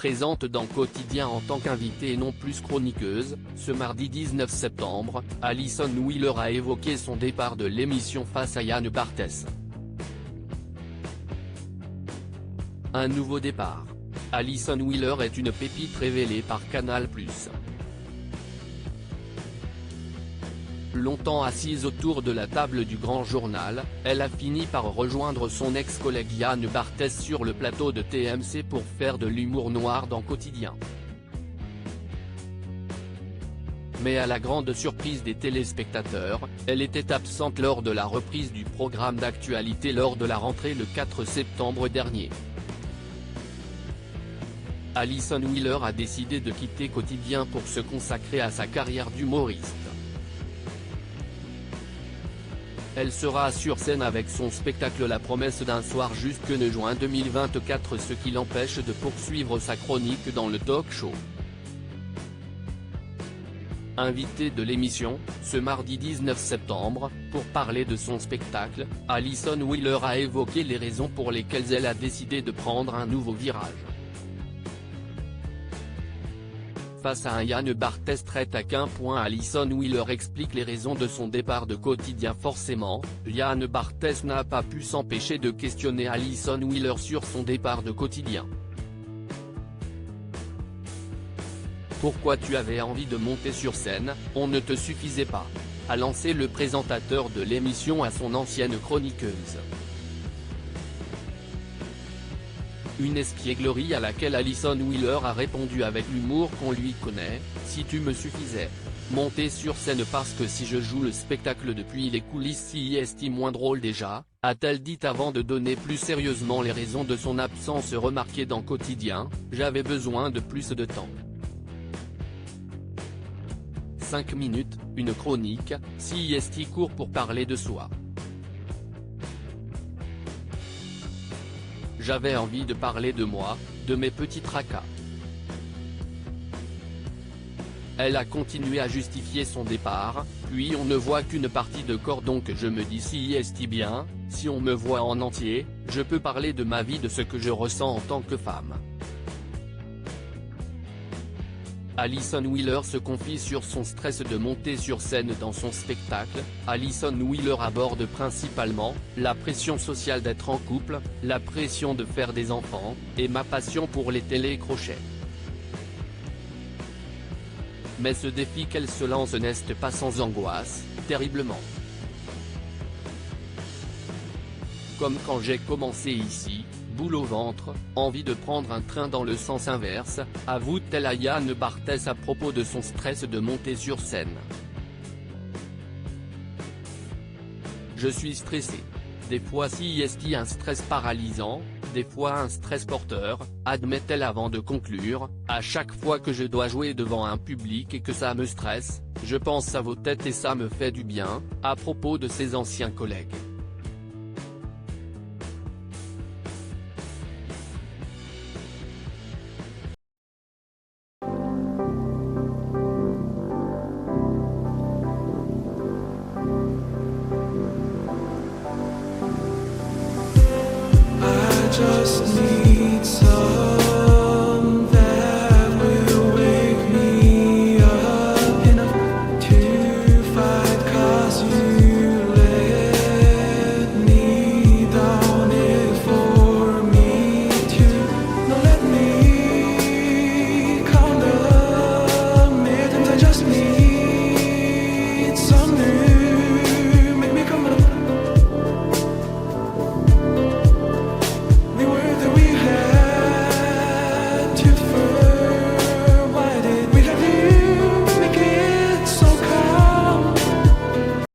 présente dans Quotidien en tant qu'invitée et non plus chroniqueuse. Ce mardi 19 septembre, Alison Wheeler a évoqué son départ de l'émission face à Yann Barthès. Un nouveau départ. Alison Wheeler est une pépite révélée par Canal+. Longtemps assise autour de la table du Grand Journal, elle a fini par rejoindre son ex-collègue Yann Barthès sur le plateau de TMC pour faire de l'humour noir dans Quotidien. Mais à la grande surprise des téléspectateurs, elle était absente lors de la reprise du programme d'actualité lors de la rentrée le 4 septembre dernier. Alison Wheeler a décidé de quitter Quotidien pour se consacrer à sa carrière d'humoriste. Elle sera sur scène avec son spectacle La promesse d'un soir jusqu'en juin 2024, ce qui l'empêche de poursuivre sa chronique dans le talk-show. Invitée de l'émission, ce mardi 19 septembre, pour parler de son spectacle, Alison Wheeler a évoqué les raisons pour lesquelles elle a décidé de prendre un nouveau virage. Face à un Yann Barthès très taquin. Alison Wheeler explique les raisons de son départ de Quotidien. Forcément, Yann Barthès n'a pas pu s'empêcher de questionner Alison Wheeler sur son départ de Quotidien. Pourquoi tu avais envie de monter sur scène, on ne te suffisait pas, a lancé le présentateur de l'émission à son ancienne chroniqueuse. Une espièglerie à laquelle Alison Wheeler a répondu avec l'humour qu'on lui connaît: si tu me suffisais. Monter sur scène parce que si je joue le spectacle depuis les coulisses c'est moins drôle déjà, a-t-elle dit avant de donner plus sérieusement les raisons de son absence remarquée dans Quotidien: j'avais besoin de plus de temps. 5 minutes, une chronique, c'est court pour parler de soi. J'avais envie de parler de moi, de mes petits tracas. Elle a continué à justifier son départ, puis on ne voit qu'une partie de corps donc je me dis c'est bien, si on me voit en entier, je peux parler de ma vie, de ce que je ressens en tant que femme. Alison Wheeler se confie sur son stress de monter sur scène dans son spectacle. Alison Wheeler aborde principalement la pression sociale d'être en couple, la pression de faire des enfants, et ma passion pour les télécrochets. Mais ce défi qu'elle se lance n'est pas sans angoisse, terriblement. Comme quand j'ai commencé ici, boule au ventre, envie de prendre un train dans le sens inverse, avoue-t-elle à Yann Barthès à propos de son stress de monter sur scène. Je suis stressée. Des fois c'est un stress paralysant, des fois un stress porteur, admet-elle avant de conclure: à chaque fois que je dois jouer devant un public et que ça me stresse, je pense à vos têtes et ça me fait du bien, à propos de ses anciens collègues. Just